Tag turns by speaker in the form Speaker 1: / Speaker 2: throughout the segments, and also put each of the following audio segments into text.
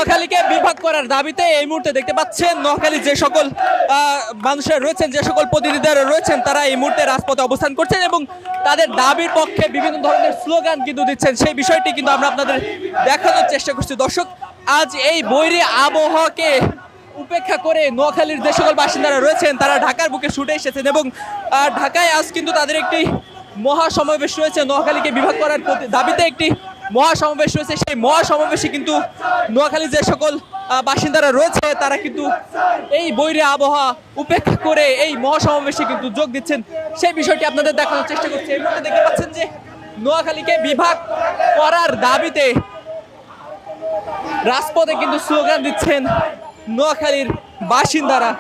Speaker 1: নোয়াখালীকে বিভাগ করার দাবিতে এই মুহূর্তে দেখতে পাচ্ছেন নোয়াখালীর যে সকল মানুষরা রয়েছেন, যে সকল প্রতিনিধিরা রয়েছেন, তারা এই মুহূর্তে রাজপথে অবস্থান করছেন এবং তাদের দাবির পক্ষে বিভিন্ন ধরনের স্লোগান কিন্তু দিচ্ছেন। সেই বিষয়টি কিন্তু আমরা আপনাদের দেখানোর চেষ্টা করছি। দর্শক, আজ এই বৈরী আবহাওয়াকে উপেক্ষা করে নোয়াখালীর যে সকল বাসিন্দারা রয়েছেন তারা ঢাকার বুকে ছুটে এসেছেন এবং ঢাকায় আজ কিন্তু তাদের একটি মহাসমাবেশ রয়েছে। নোয়াখালীকে বিভাগ করার দাবিতে একটি মহাসমাবেশ রয়েছে। সেই মহাসমাবেশে কিন্তু নোয়াখালীর যে সকল বাসিন্দারা রয়েছে তারা কিন্তু এই বৈরী আবহাওয়া উপেক্ষা করে এই মহাসমাবেশে কিন্তু যোগ দিচ্ছেন। সেই বিষয়টি আপনাদের দেখানোর চেষ্টা করছি। এই মুহূর্তে দেখতে পাচ্ছেন যে নোয়াখালীকে বিভাগ করার দাবিতে রাজপথে কিন্তু স্লোগান দিচ্ছেন নোয়াখালীর বাসিন্দারা।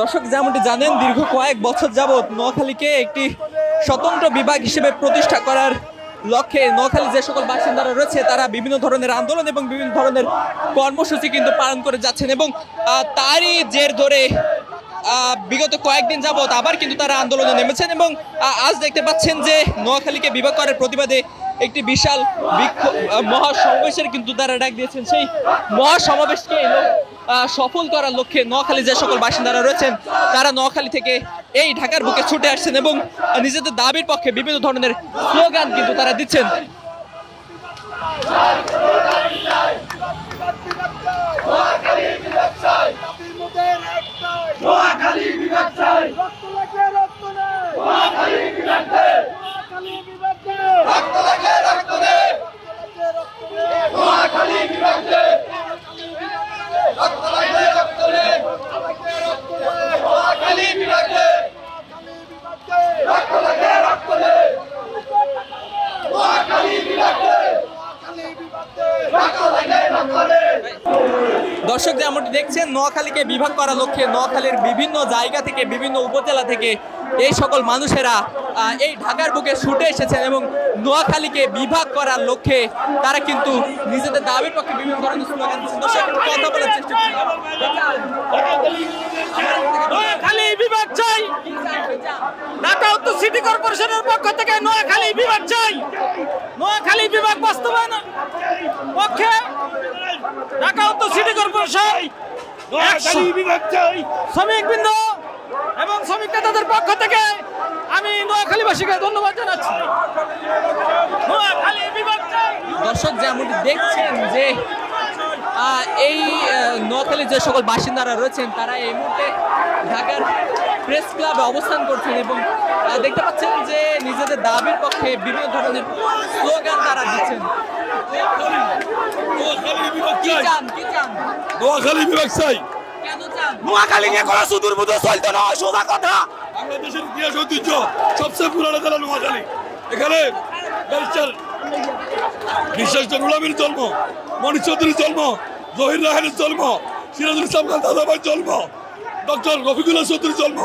Speaker 1: দর্শক, যেমনটি জানেন, দীর্ঘ কয়েক বছর যাবৎ নোয়াখালীকে একটি স্বতন্ত্র বিভাগ হিসেবে প্রতিষ্ঠা করার লক্ষ্যে নোয়াখালীর যে সকল বাসিন্দারা রয়েছে তারা বিভিন্ন ধরনের আন্দোলন এবং বিভিন্ন ধরনের কর্মসূচি কিন্তু পালন করে যাচ্ছেন এবং তারই জের ধরে বিগত কয়েকদিন যাবৎ আবার কিন্তু তারা আন্দোলনে নেমেছেন এবং আজ দেখতে পাচ্ছেন যে নোয়াখালীকে বিভাগ করার প্রতিবাদে একটি বিশাল মহাসমাবেশের কিন্তু তারা ডাক দিয়েছেন। সেই মহাসমাবেশকে সফল করার লক্ষ্যে নোয়াখালী যে সকল বাসিন্দারা রয়েছেন তারা নোয়াখালী থেকে এই ঢাকার বুকে ছুটে আসছেন এবং নিজেদের দাবির পক্ষে বিভিন্ন ধরনের স্লোগান কিন্তু তারা দিচ্ছেন। দর্শক, যেমনটি দেখছেন, নোয়াখালীকে বিভাগ করার লক্ষ্যে নোয়াখালীর বিভিন্ন জায়গা থেকে, বিভিন্ন উপজেলা থেকে এই সকল মানুষেরা এই ঢাকার বুকে ছুটে এসেছেন এবং নোয়াখালীকে বিভাগ করার লক্ষ্যে তারা কিন্তু নিজেদের দাবির পক্ষে বিভিন্ন ধরনের স্লোগান দিচ্ছেন। দর্শক, কথা বলার চেষ্টা করি।
Speaker 2: নোয়াখালী বিভাগ চাই, ঢাকা উত্তর সিটি কর্পোরেশনের পক্ষ থেকে নোয়াখালী বিভাগ চাই। নোয়াখালী বিভাগ বাস্তবায়নের পক্ষে ঢাকা উত্তর সিটি কর্পোরেশন শ্রমিকবৃন্দ এবং শ্রমিক নেতাদের পক্ষ থেকে আমি নোয়াখালীবাসীকে ধন্যবাদ জানাচ্ছি। নোয়াখালী বিভাগ চাই।
Speaker 1: দর্শক, যেমনটি দেখছেন যে এই নোয়াখালীর যে সকল বাসিন্দারা রয়েছেন তারা এই মুহূর্তে ঢাকার প্রেস ক্লাবে অবস্থান করছেন এবং দেখতে পাচ্ছেন যে নিজেদের দাবির পক্ষে বিভিন্ন ধরনের স্লোগান তারা দিচ্ছেন।
Speaker 3: নোয়াখালী বিভাগ চাই।
Speaker 2: নোয়াখালী নিয়ে কোনো সুদূরবোধ চলতো না, সোজা কথা।
Speaker 3: বাংলাদেশের ইতিহাস ঐতিহ্য সবচেয়ে পুরানো জেলা নোয়াখালী। এখানে বিশ্বাস নুরুল আমির জন্ম, মনির চৌধুরীর জন্ম, জহির রাহানের জন্ম, সিরাজুল ইসলাম খান দাদাভাইয়ের জন্ম, ডক্টর রফিকুল্লাহ চৌধুরীর জন্ম।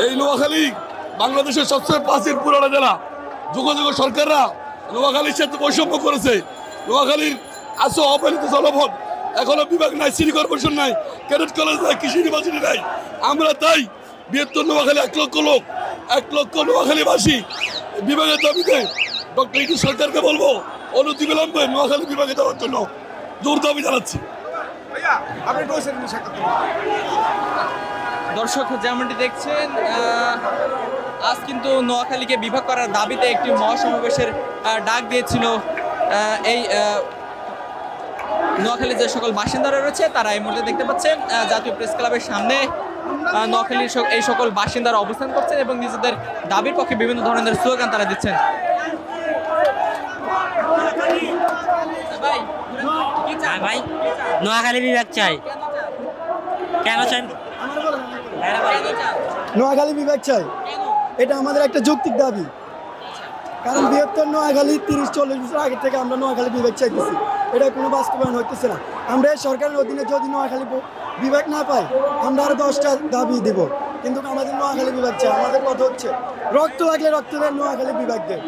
Speaker 3: এই নোয়াখালী বাংলাদেশের সবচেয়ে প্রাচীন পুরানো জেলা। যুগ যুগ সরকাররা নোয়াখালীর সাথে বৈষম্য করেছে। নোয়াখালীর আছে অবহেলিত জনপদ, এখনো বিভাগ নাই, সিটি কর্পোরেশন নাই, ক্যাডেট কলেজ নাই, কৃষি ইউনিভার্সিটি নাই। আমরা তাই বৃহত্তর নোয়াখালী 1 লক্ষ লোক, 1 লক্ষ নোয়াখালীবাসী বিভাগের দাবিতে ডক্টর ইউনূস সরকারকে বলবো অনতিবিলম্বে নোয়াখালী বিভাগে দেওয়ার জন্য জোর দাবি জানাচ্ছি।
Speaker 1: দর্শক, যেমনটি দেখছেন, আজ কিন্তু নোয়াখালীকে বিভাগ করার দাবিতে একটি মহাসমাবেশের ডাক দিয়েছিল এই নোয়াখালীর যে সকল বাসিন্দারা রয়েছে তারা। এই মুহূর্তে দেখতে পাচ্ছেন জাতীয় প্রেস ক্লাবের সামনে নোয়াখালীর এই সকল বাসিন্দারা অবস্থান করছেন এবং নিজেদের দাবির পক্ষে বিভিন্ন ধরনের স্লোগান তারা দিচ্ছেন।
Speaker 4: ভাই, নোয়াখালী বিভাগ চাই। কেন চাই?
Speaker 5: নোয়াখালী বিভাগ চাই, এটা আমাদের একটা যৌক্তিক দাবি। কারণ বৃহত্তর নোয়াখালী 30-40 বছর আগে থেকে আমরা নোয়াখালী বিভাগ চাইতেছি, এটা কোনো বাস্তবায়ন হইতেছে না। আমরা সরকারের অধীনে যদি নোয়াখালী বিভাগ না পাই আমরা আরো 10টা দাবি দেব, কিন্তু আমাদের নোয়াখালী বিভাগ চাই। আমাদের কথা হচ্ছে রক্ত লাগলে রক্ত দেন, নোয়াখালী বিভাগ দেন।